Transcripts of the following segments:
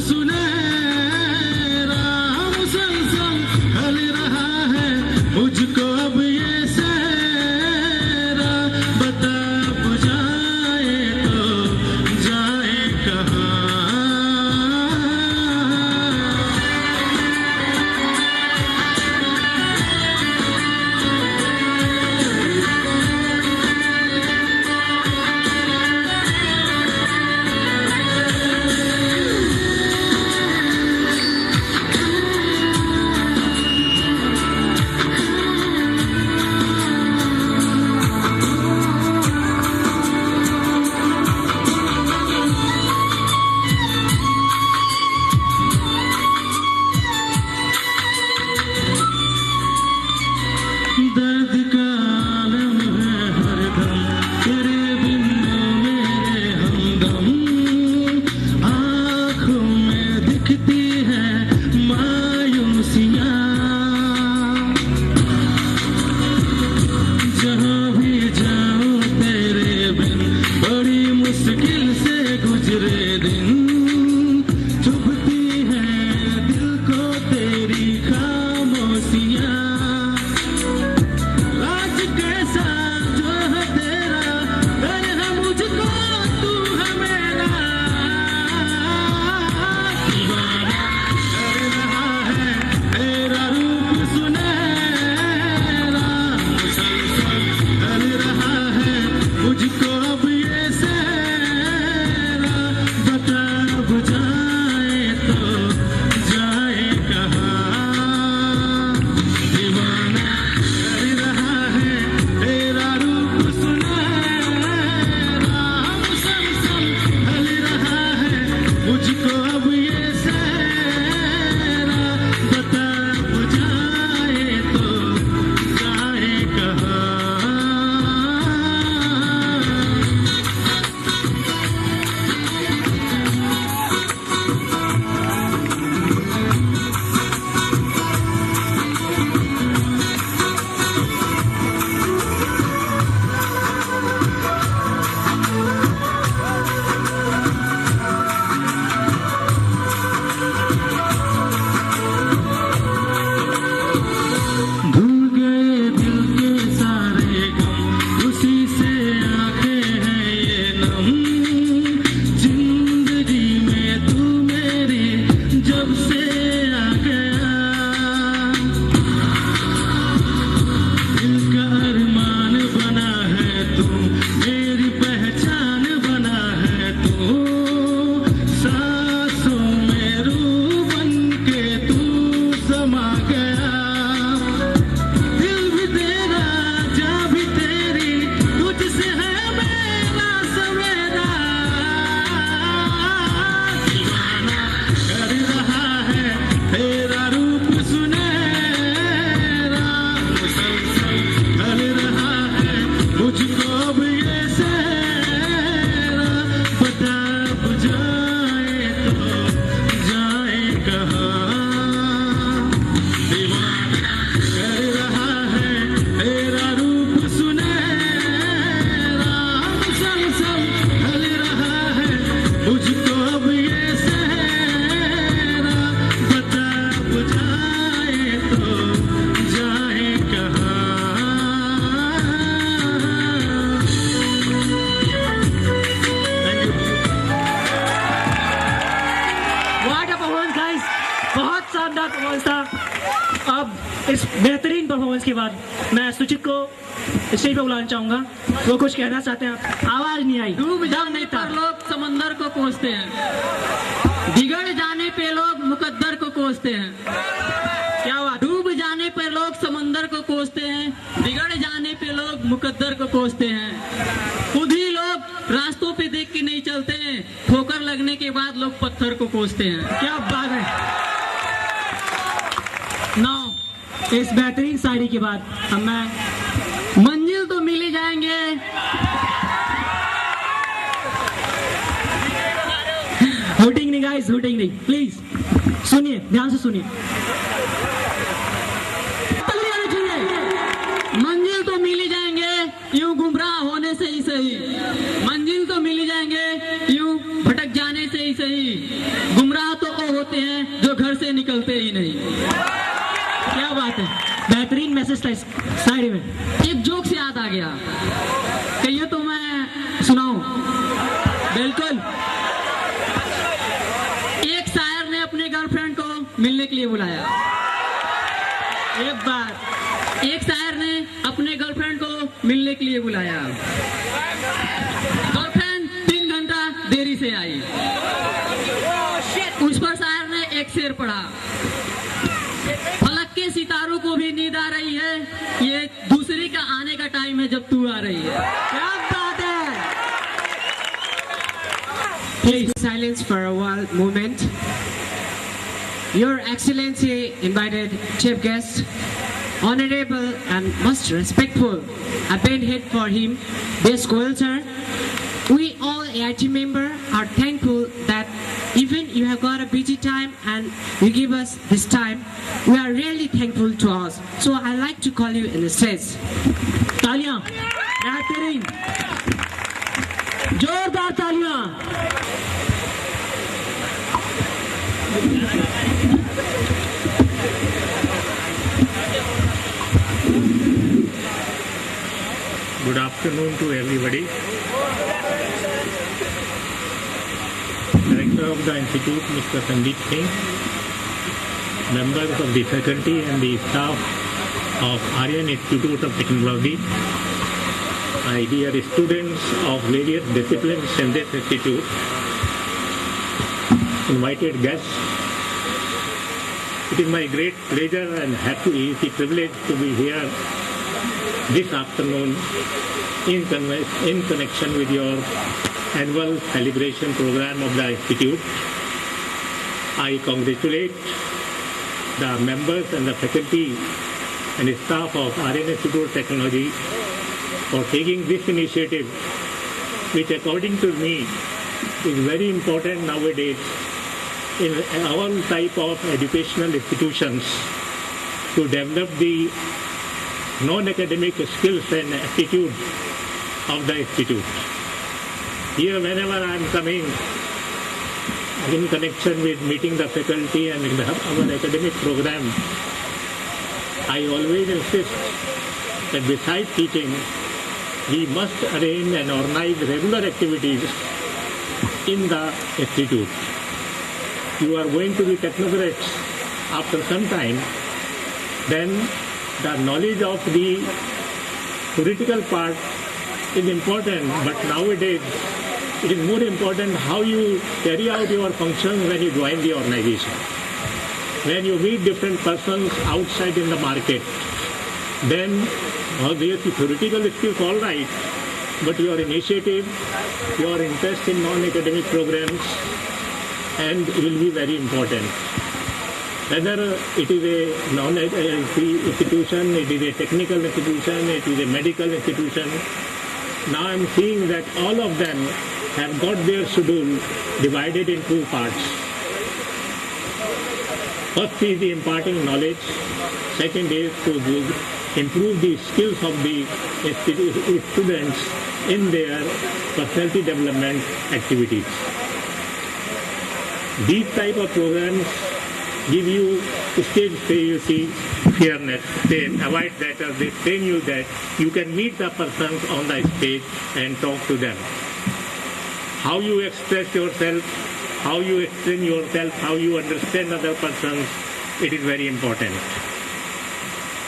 सुनहरा मुसलसल ढल रहा है मुझको अब ये सहरा, बता बुझाए तो जाए कहाँ। दर्द का आलम है हरदम तेरे बिन मेरे हमदम, आँखों में दिखती है मायूसियाँ, जहाँ भी जाऊँ तेरे बिन बड़ी मुश्किल से गुजरे दिन, चुभती है दिल को तेरी खामोशियाँ। लाज कैसा जो है तेरा, डर है मुझको तू है मेरा, दीवाना कर रहा है तेरा रूप सुनहरा, मुसलसल ढल रहा है मुझको अब ये सहरा, बता बुझाए तो जाए कहाँ। दीवाना कर रहा है तेरा रूप सुनहरा, मुसलसल ढल रहा है मुझको अब ये सहरा, बता बुझाए तो जाए कहाँ। धुल गए दिल के सारे गम, उसी से आंखें हैं ये नम, जिंदगी में तू मेरी जब से आ गया, दिल का अरमान बना है तू, मेरी पहचान बना है तू, सांसों में रूह बन के तू समा गया, दिल भी तेरा जा भी तेरी, तुझसे है मेरा सवेरा, दीवाना कर रहा है तेरा रूप सुनहरा, मुसलसल ढल रहा है मुझको अब ये सहरा, बता बुझाए तो जाए कहाँ। दीवाना कर रहा है तेरा रूप सुनहरा, मुसलसल ढल रहा है मुझको अब ये सहरा, बता बुझाए तो जाए कहाँ। व्हाट अ परफॉर्मेंस गाइस, बहुत शानदार परफॉर्मेंस था। अब इस बेहतरीन परफॉर्मेंस के बाद मैं सुचित को स्टेज पर बुलाना चाहूंगा, वो कुछ कहना चाहते हैं, आवाज नहीं आई। डूब जाने पर लोग समंदर को कोसते हैं, बिगड़ जाने पे लोग मुकद्दर को कोसते हैं। क्या बात। डूब जाने पर लोग समंदर को कोसते हैं, बिगड़ जाने पे लोग मुकद्दर को कोसते हैं। खुद ही लोग रास्तों पे देख के नहीं चलते हैं, ठोकर लगने के बाद लोग पत्थर को कोसते हैं। क्या बात है। नाउ इस बेहतरीन शायरी के बाद अब मैं मंजिल तो मिल ही जाएंगे, हुटिंग नहीं गाइस, हुटिंग नहीं, प्लीज सुनिए, ध्यान से सुनिए। मंजिल तो मिल ही जाएंगे यूं गुमराह होने से ही सही, मंजिल तो मिल ही जाएंगे यूं भटक जाने जाने से ही सही गुमराह तो वो होते हैं जो घर से निकलते ही नहीं। क्या बात है, बेहतरीन मैसेज था इस शायरी में। एक जोक से याद आ गया, कहिए तो मैं सुनाऊं? बिल्कुल। एक शायर ने अपने गर्लफ्रेंड को मिलने के लिए बुलाया। एक शायर ने अपने गर्लफ्रेंड को मिलने के लिए बुलाया। गर्लफ्रेंड 3 घंटा देरी से आई। उस पर शायर ने एक शेर पढ़ा, फलक के सितारों को भी नींद आ रही है, ये दूसरी का आने का टाइम है जब तू आ रही है। क्या बात है। Please silence for a while moment. Your Excellency invited chief guest, honorable and most respectful. A big hit for him, this goel sir. We all AIT members are thankful that even you have got a busy time and you give us this time. We are really thankful to us. So I like to call you in the stage. तालियां, बेहतरीन, जोरदार तालियां। Good afternoon to everybody. Director of the Institute, Mr. Sandeep Singh, members of the faculty and the staff of Aryan Institute of Technology, my dear students of various disciplines in this institute, invited guests. It is my great pleasure and happy privilege to be here this afternoon in connection with your annual celebration program of the Institute. I congratulate the members and the faculty and staff of Aryan Institute of Technology for taking this initiative, which according to me is very important nowadays in all type of educational institutions to develop the non-academic skills and attitude of the institute. Here, whenever I am coming in connection with meeting the faculty and in our academic program, I always insist that besides teaching, we must arrange and organize regular activities in the institute. You are going to be technocrats after some time, then the knowledge of the theoretical part is important, but nowadays it is more important how you carry out your functions when you join the organization. When you meet different persons outside in the market, then there's the theoretical skills all right, but your initiative, your interest in non-academic programs and will be very important. Whether it is a non-institution, it is a technical institution, it is a medical institution, now I am seeing that all of them have got their schedule divided in 2 parts. First is the imparting knowledge, second is to improve the skills of the students in their personality development activities. These type of programs give you stage fairness. They avoid that, or they train you that you can meet the persons on the stage and talk to them. How you express yourself, how you explain yourself, how you understand other persons, it is very important.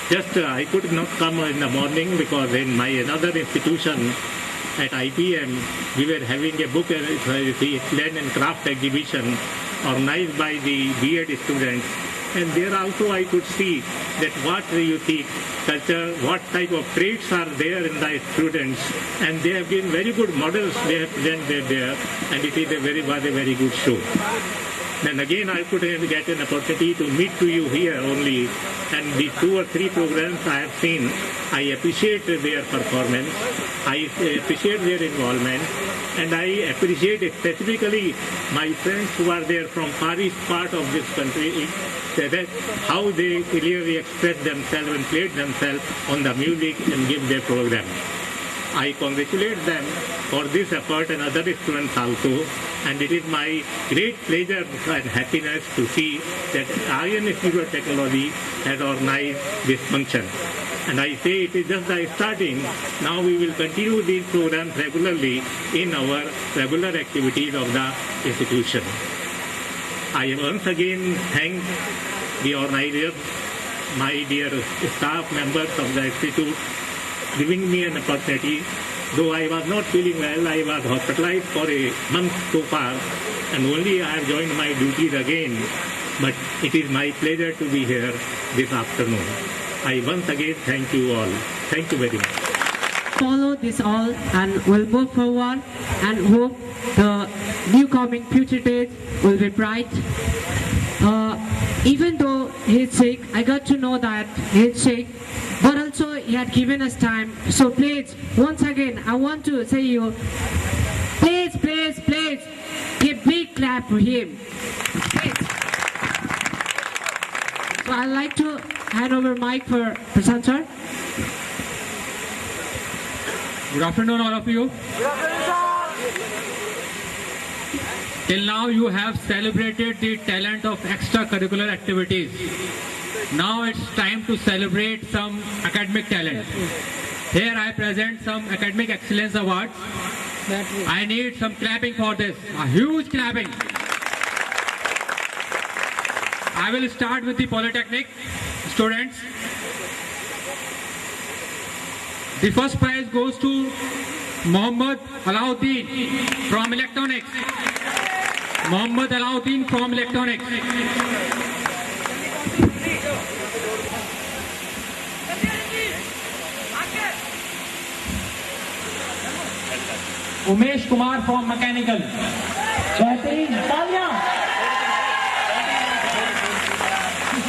Just I could not come in the morning because in my another institution at IPM, we were having a book, the Land and Craft exhibition organized by the B.Ed students, and there also I could see that what you see, culture, what type of traits are there in the students, and they have been very good models they have presented there, and it is a very good show. Then again I could get an opportunity to meet to you here only, and the 2 or 3 programs I have seen, I appreciate their performance, I appreciate their involvement, and I appreciate specifically my friends who are there from far east part of this country, that how they clearly express themselves and played themselves on the music and give their program. I congratulate them for this effort and other students also. And it is my great pleasure and happiness to see that Aryan Institute of Technology has organized this function. And I say it is just the starting. Now we will continue these programs regularly in our regular activities of the institution. I once again thank the organizers, my dear staff members of the institute, giving me an opportunity. Though I was not feeling well, I was hospitalized for a month so far, and only I have joined my duties again. But it is my pleasure to be here this afternoon. I once again thank you all. Thank you very much. Follow this all and we'll move forward and hope the new coming future days will be bright. Even though he's sick, I got to know that he's sick, but also he had given us time. So please, once again, I want to say you, please, give big clap for him. Please. So I'd like to hand over mic for Prasad sir. Good afternoon, all of you. Till now, you have celebrated the talent of extracurricular activities. Now it's time to celebrate some academic talent. Here I present some academic excellence awards. I need some clapping for this. A huge clapping. I will start with the Polytechnic students. The first prize goes to Mohammad Alauddin from Electronics. Mohammad Alauddin from Electronics. Umesh Kumar from Mechanical.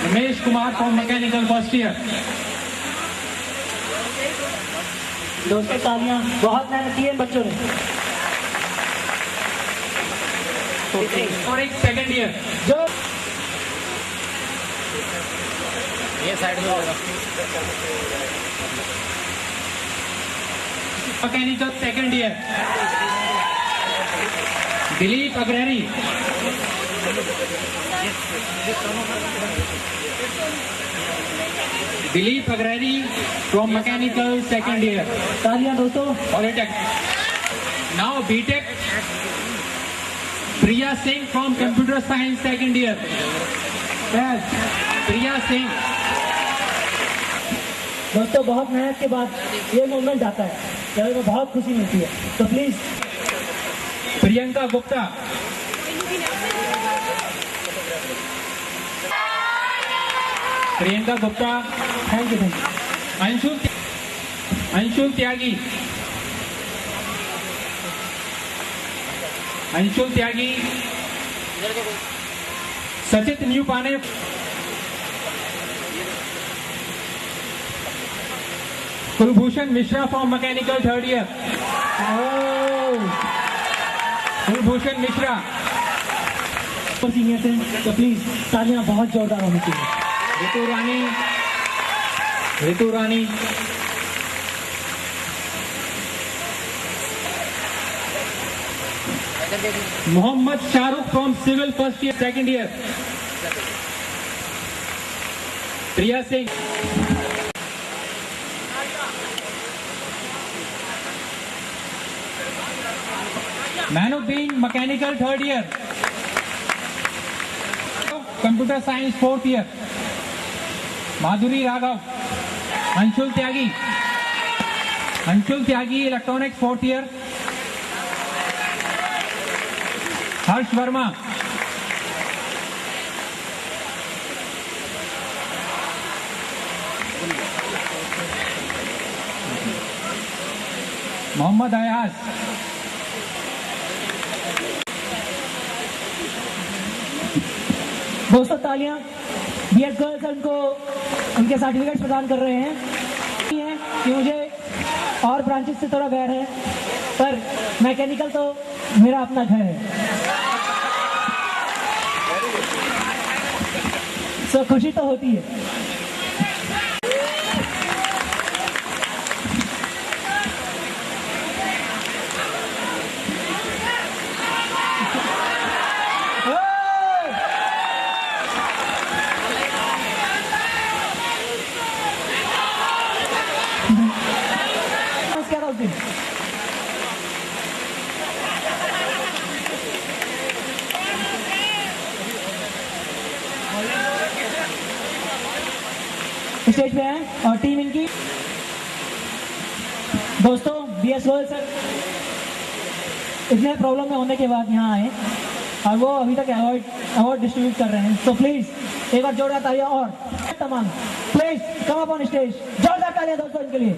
Umesh Kumar from Mechanical first year. दोस्तों तालियां, बहुत मेहनत की है बच्चों ने। और एक सेकंड ईयर जो ये साइड में होगा mechanical second year Dilip Agrahari Dilip Agrari from Mechanical second year. तालियां दोस्तों। Polytech. Now BTech. Priya Singh from Computer Science second year. Yes. Priya Singh. दोस्तों बहुत मेहनत के बाद ये मोमेंट आता है, जब में बहुत खुशी मिलती है। तो please Priyanka Gupta. Priyanka Gupta. Thank you. Anshul Tyagi. Anshul Tyagi. Sachit न्यू पाने. Kulbhushan Mishra from mechanical third year. Kulbhushan Mishra senior से, तो प्लीज तालियां बहुत जोरदार होनी चाहिए। Ritu Rani. Mohammad Shahrukh from civil first year second year. Priya Singh. Mainuddin mechanical third year. Computer science fourth year. Madhuri Raghav. Anshul Tyagi electronics fourth year. Harsh Verma. Mohammad Ayaz. दोस्तों तालियां बीएड गर्ल्स उनको उनके सर्टिफिकेट्स प्रदान कर रहे हैं। कि मुझे और ब्रांचेस से थोड़ा वैर है, पर मैकेनिकल तो मेरा अपना घर है। सो खुशी तो होती है। स्टेज पे हैं और टीम इनकी दोस्तों BS गोयल सर इतने प्रॉब्लम में होने के बाद यहाँ आए और वो अभी तक अवार्ड डिस्ट्रीब्यूट कर रहे हैं। तो प्लीज एक बार जोरदार तालियां और तमाम please come up on stage, जोरदार तालियां दोस्तों इनके लिए।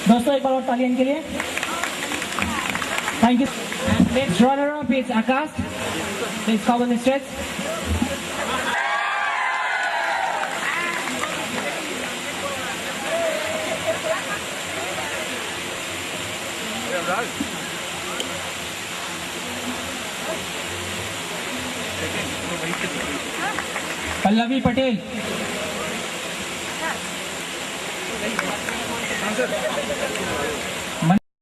दोस्तों एक बार और तालियां इनके लिए। Thank you. Next runner-up is Akash. Please come on the stage. Pallavi Patel.